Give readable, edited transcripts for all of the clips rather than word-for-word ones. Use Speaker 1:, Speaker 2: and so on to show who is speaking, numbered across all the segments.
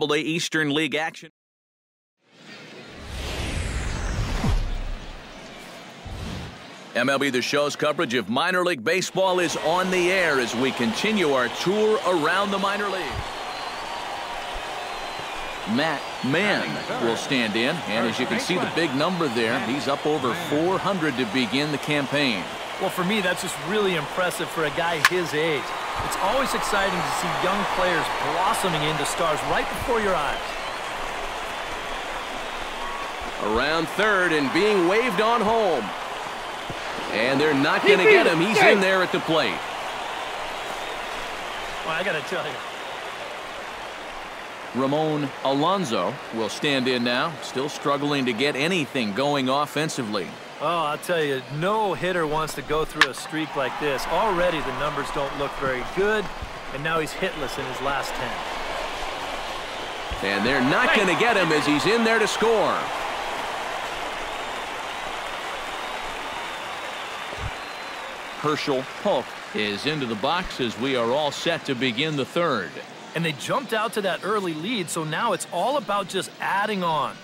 Speaker 1: MLB Eastern League action. MLB The Show's coverage of minor league baseball is on the air as we continue our tour around the minor league. Matt Mann will stand in, and as you can see the big number there, he's up over 400 to begin the campaign.
Speaker 2: Well, for me, that's just really impressive for a guy his age. It's always exciting to see young players blossoming into stars right before your eyes.
Speaker 1: Around third and being waved on home. And they're not going to get him. He's in there at the plate.
Speaker 2: Well, I got to tell you.
Speaker 1: Ramon Alonso will stand in now, still struggling to get anything going offensively.
Speaker 2: Oh, I'll tell you, no hitter wants to go through a streak like this. Already the numbers don't look very good, and now he's hitless in his last 10.
Speaker 1: And they're not going to get him as he's in there to score. Herschel Polk is into the box as we are all set to begin the third.
Speaker 2: And they jumped out to that early lead, so now it's all about just adding on.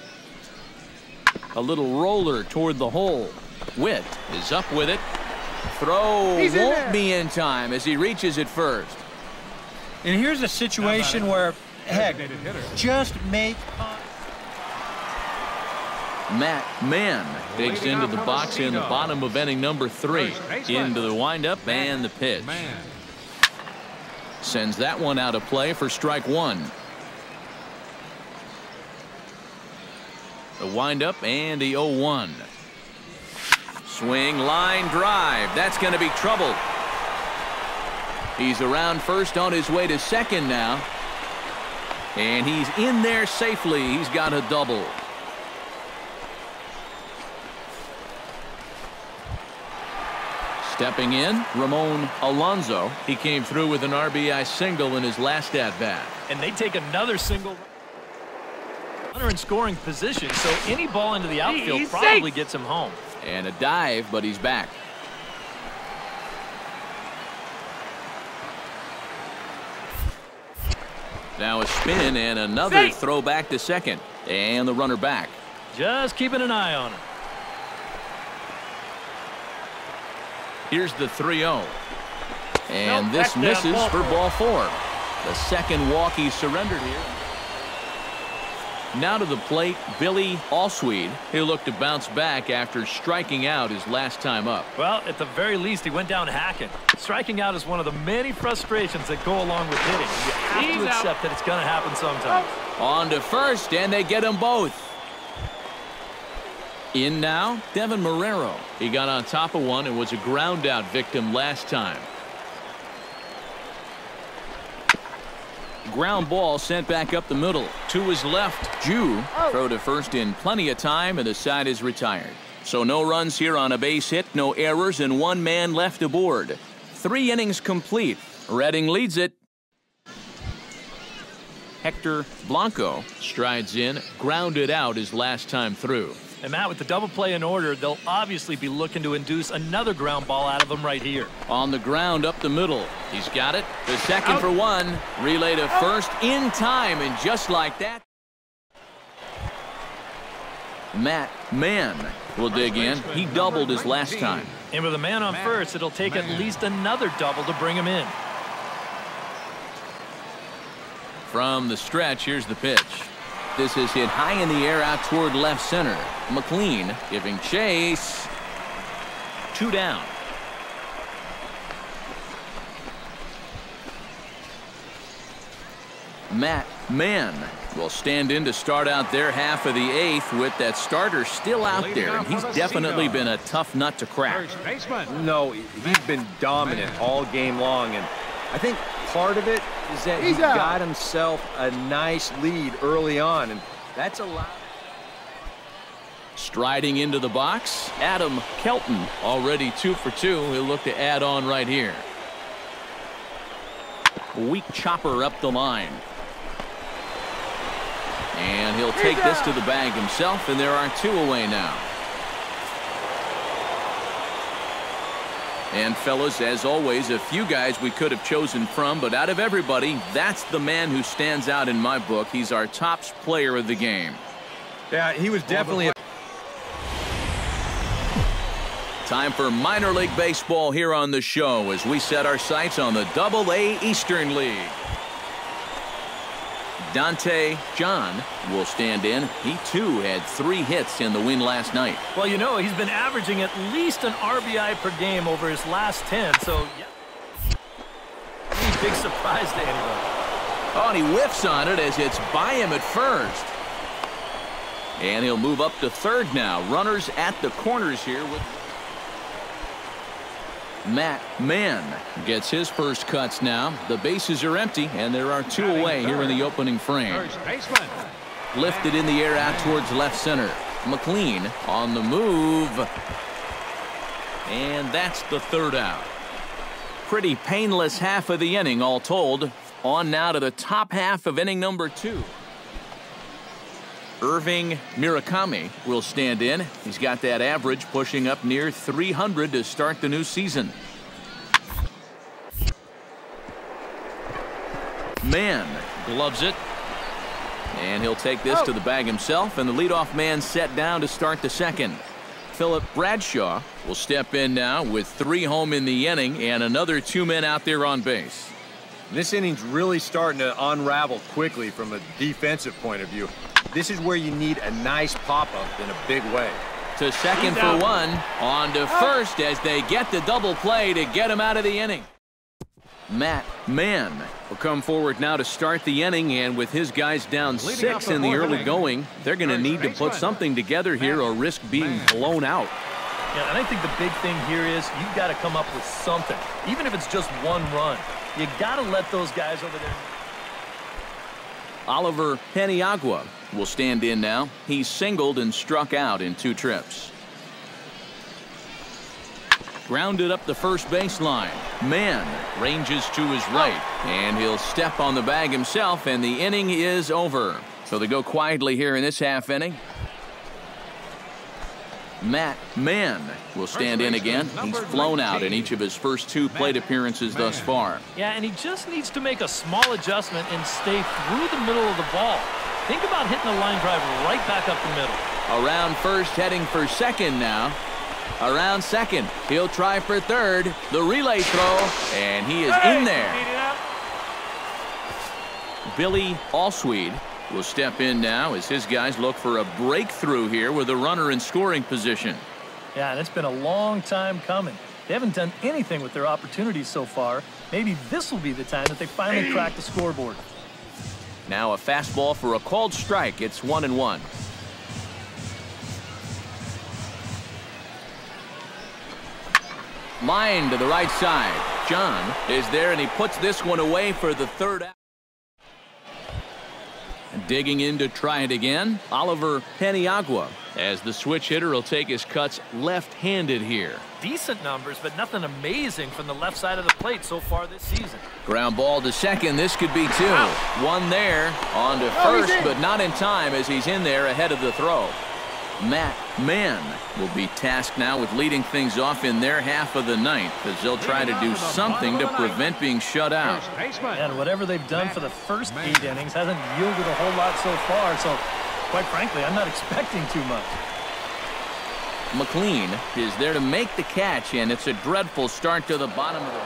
Speaker 1: A little roller toward the hole. Witt is up with it. Throw won't be in time as he reaches it first.
Speaker 3: And here's a situation where, heck, just make...
Speaker 1: Matt Mann digs into the box in the bottom of inning number 3. Into the windup and the pitch. Sends that one out of play for strike one. The windup and the 0-1. Swing, line, drive. That's going to be trouble. He's around first on his way to second now. And he's in there safely. He's got a double. Stepping in, Ramon Alonso. He came through with an RBI single in his last at-bat.
Speaker 2: And they take another single. Runner in scoring position, so any ball into the outfield probably gets him home.
Speaker 1: And a dive, but he's back. Now a spin and another throw back to second. And the runner back.
Speaker 2: Just keeping an eye on him.
Speaker 1: Here's the 3-0. And this misses for ball 4. The second walk he surrendered here. Now to the plate, Billy Allsweed. He'll look to bounce back after striking out his last time up.
Speaker 2: Well, at the very least, he went down hacking. Striking out is one of the many frustrations that go along with hitting. You have to accept that it's going to happen sometimes.
Speaker 1: On to first, and they get them both. In now, Devin Marrero. He got on top of one and was a ground out victim last time. Ground ball sent back up the middle. To his left, Jew. Throw to first in plenty of time, and the side is retired. So no runs here on a base hit, no errors, and one man left aboard. 3 innings complete. Redding leads it. Hector Blanco strides in, grounded out his last time through.
Speaker 2: And Matt, with the double play in order, they'll obviously be looking to induce another ground ball out of him right here.
Speaker 1: On the ground up the middle. He's got it. The second for one. Relay to first in time, and just like that. Matt Mann will dig in. He doubled his last time.
Speaker 2: And with a man on first, it'll take at least another double to bring him in.
Speaker 1: From the stretch, here's the pitch. This is hit high in the air out toward left center. McLean giving chase. 2 down. Matt Mann will stand in to start out their half of the 8th with that starter still out there. And he's definitely been a tough nut to crack.
Speaker 4: No, he's been dominant all game long. And I think part of it is that he got himself a nice lead early on, and that's a lot.
Speaker 1: Striding into the box, Adam Kelton, already 2 for 2. He'll look to add on right here. Weak chopper up the line. And he'll take this to the bag himself, and there are 2 away now. And fellas, as always, a few guys we could have chosen from, but out of everybody, that's the man who stands out in my book. He's our top player of the game.
Speaker 4: Yeah, he was definitely a...
Speaker 1: Time for minor league baseball here on the show as we set our sights on the Double-A Eastern League. Dante John will stand in. He, too, had 3 hits in the win last night.
Speaker 2: Well, you know, he's been averaging at least an RBI per game over his last 10, so, yeah. Any big surprise to anybody.
Speaker 1: Oh, and he whiffs on it as it's by him at first. And he'll move up to third now. Runners at the corners here with... Matt Mann gets his first cuts now. The bases are empty, and there are 2 away here in the opening frame. Lifted in the air out towards left center. McLean on the move. And that's the 3rd out. Pretty painless half of the inning all told. On now to the top half of inning number 2. Irving Murakami will stand in. He's got that average pushing up near 300 to start the new season. Mann gloves it. And he'll take this to the bag himself, and the leadoff man set down to start the second. Philip Bradshaw will step in now with 3 home in the inning and another 2 men out there on base.
Speaker 4: This inning's really starting to unravel quickly from a defensive point of view. This is where you need a nice pop-up in a big way.
Speaker 1: To second for 1. On to first as they get the double play to get him out of the inning. Matt Mann will come forward now to start the inning, and with his guys down 6 in the early going, they're going to need to put something together here or risk being blown out.
Speaker 2: Yeah, and I think the big thing here is you've got to come up with something, even if it's just 1 run. You got to let those guys over there.
Speaker 1: Oliver Peniagua will stand in now. He's singled and struck out in 2 trips. Grounded up the first baseline. Mann ranges to his right, and he'll step on the bag himself, and the inning is over. So they go quietly here in this half inning. Matt Mann will stand in again. He's flown out in each of his first 2 plate appearances thus far.
Speaker 2: Yeah, and he just needs to make a small adjustment and stay through the middle of the ball. Think about hitting a line drive right back up the middle.
Speaker 1: Around first, heading for second now. Around second, he'll try for third. The relay throw, and he is in there. Billy Allsweed will step in now as his guys look for a breakthrough here with a runner in scoring position.
Speaker 2: Yeah, and it's been a long time coming. They haven't done anything with their opportunities so far. Maybe this will be the time that they finally crack the scoreboard.
Speaker 1: Now a fastball for a called strike. It's 1-1. Line to the right side. John is there, and he puts this one away for the 3rd out. Digging in to try it again, Oliver Peniagua, as the switch hitter will take his cuts left-handed here.
Speaker 2: Decent numbers, but nothing amazing from the left side of the plate so far this season.
Speaker 1: Ground ball to second. This could be 2.
Speaker 2: Wow.
Speaker 1: 1 there. On to first, but not in time as he's in there ahead of the throw. Matt Mann will be tasked now with leading things off in their half of the 9th as they'll try to do something to prevent being shut out.
Speaker 2: And whatever they've done for the first 8 innings hasn't yielded a whole lot so far, so quite frankly, I'm not expecting too much.
Speaker 1: McLean is there to make the catch, and it's a dreadful start to the bottom of the...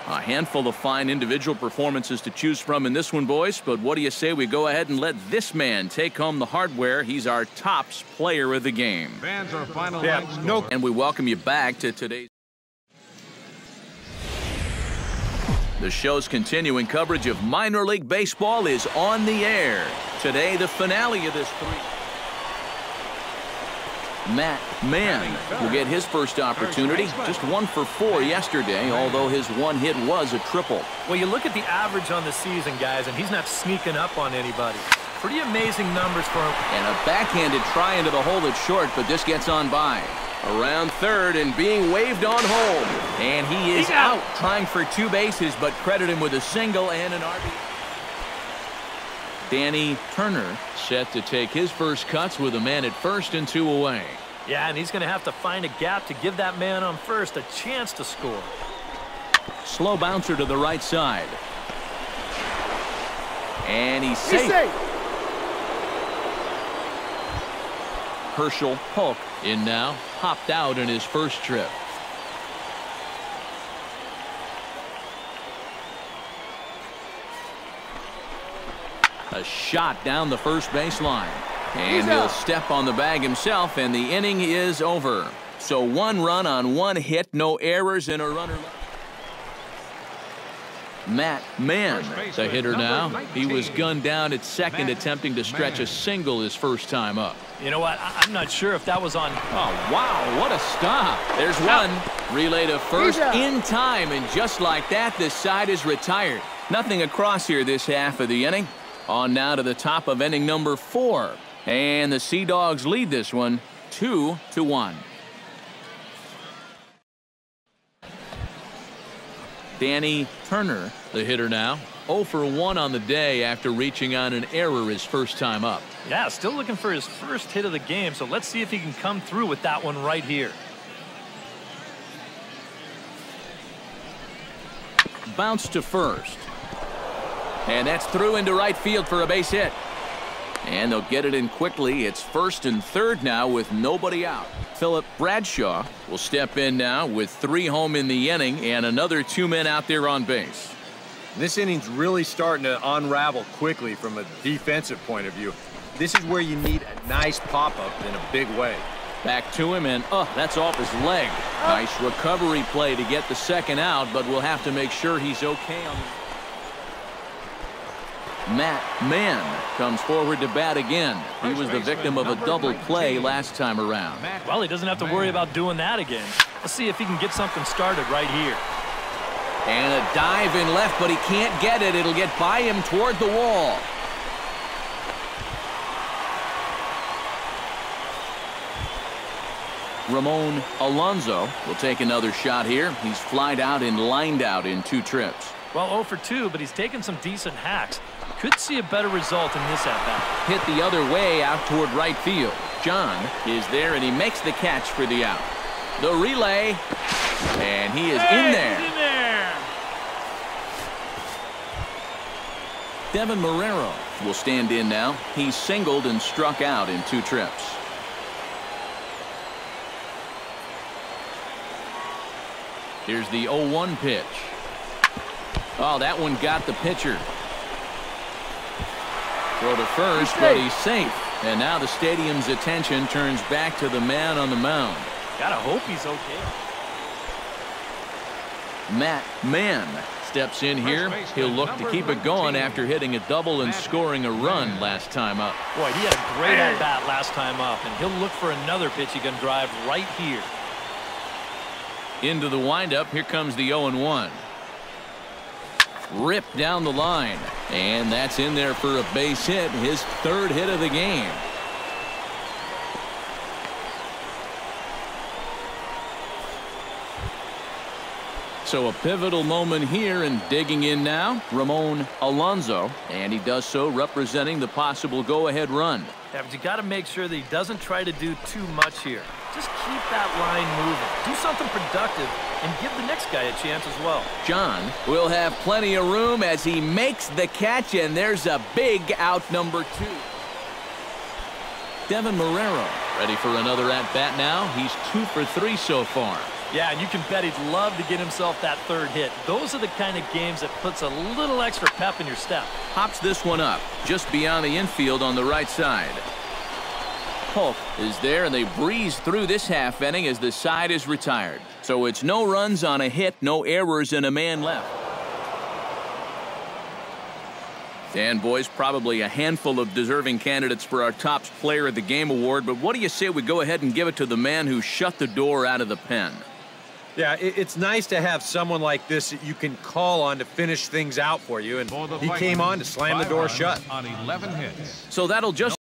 Speaker 1: A handful of fine individual performances to choose from in this one, boys, but what do you say we go ahead and let this man take home the hardware? He's our tops player of the game.
Speaker 5: Fans are final.
Speaker 1: And we welcome you back to today's... The show's continuing coverage of minor league baseball is on the air. Today, the finale of this 3. Matt Mann will get his first opportunity. Just 1 for 4 yesterday, although his 1 hit was a triple.
Speaker 2: Well, you look at the average on the season, guys, and he's not sneaking up on anybody. Pretty amazing numbers for him.
Speaker 1: And a backhanded try into the hole that's short, but this gets on by. Around third and being waved on home. And he is out trying for 2 bases, but credit him with a single and an RBI. Danny Turner set to take his first cuts with a man at first and 2 away.
Speaker 2: Yeah, and he's going to have to find a gap to give that man on first a chance to score.
Speaker 1: Slow bouncer to the right side. And he's safe. Herschel Polk in now. Hopped out in his first trip. A shot down the first baseline. And he'll step on the bag himself, and the inning is over. So 1 run on 1 hit, no errors, and a runner left. Matt Mann, the hitter now. He was gunned down at second, attempting to stretch a single his first time up.
Speaker 2: You know what? I'm not sure if that was on.
Speaker 1: Oh, wow, what a stop. There's one. Relay to first in time, and just like that, this side is retired. Nothing across here this half of the inning. On now to the top of inning number 4. And the Sea Dogs lead this one 2-1. Danny Turner, the hitter now. 0 for 1 on the day after reaching on an error his first time up.
Speaker 2: Yeah, still looking for his first hit of the game, so let's see if he can come through with that one right here.
Speaker 1: Bounce to first. And that's through into right field for a base hit. And they'll get it in quickly. It's first and third now with nobody out. Philip Bradshaw will step in now with 3 home in the inning and another 2 men out there on base.
Speaker 4: This inning's really starting to unravel quickly from a defensive point of view. This is where you need a nice pop-up in a big way.
Speaker 1: Back to him, and that's off his leg. Nice recovery play to get the second out, but we'll have to make sure he's okay on the... Matt Mann comes forward to bat again. He was the victim of a double play last time around.
Speaker 2: Well, he doesn't have to worry about doing that again. Let's see if he can get something started right here.
Speaker 1: And a dive in left, but he can't get it. It'll get by him toward the wall. Ramon Alonso will take another shot here. He's flied out and lined out in 2 trips.
Speaker 2: Well, 0 for 2, but he's taken some decent hacks. Could see a better result in this at-bat.
Speaker 1: Hit the other way out toward right field. John is there, and he makes the catch for the out. The relay, and he is in there.
Speaker 2: He's in there.
Speaker 1: Devin Marrero will stand in now. He's singled and struck out in 2 trips. Here's the 0-1 pitch. Oh, that one got the pitcher. Throw to first, but he's safe. And now the stadium's attention turns back to the man on the mound.
Speaker 2: Gotta hope he's okay.
Speaker 1: Matt Mann steps in here. He'll look to keep it going after hitting a double and scoring a run last time up.
Speaker 2: Boy, he had a great at-bat last time up, and he'll look for another pitch he can drive right here.
Speaker 1: Into the windup. Here comes the 0-1. Ripped down the line, and that's in there for a base hit, his 3rd hit of the game. So a pivotal moment here, and digging in now, Ramon Alonso, and he does so representing the possible go-ahead run.
Speaker 2: Yeah, but you got to make sure that he doesn't try to do too much here. Just keep that line moving. Do something productive and give the next guy a chance as well.
Speaker 1: John will have plenty of room as he makes the catch, and there's a big out number 2. Devin Marrero ready for another at-bat now. He's 2 for 3 so far.
Speaker 2: Yeah, and you can bet he'd love to get himself that 3rd hit. Those are the kind of games that puts a little extra pep in your step.
Speaker 1: Hops this one up just beyond the infield on the right side. Polk is there, and they breeze through this half inning as the side is retired. So it's no runs on a hit, no errors, and a man left. And boys, probably a handful of deserving candidates for our top player of the game award, but what do you say we go ahead and give it to the man who shut the door out of the pen?
Speaker 4: Yeah, it's nice to have someone like this that you can call on to finish things out for you, and he came on to slam the door shut.
Speaker 5: On 11 hits.
Speaker 1: So that'll just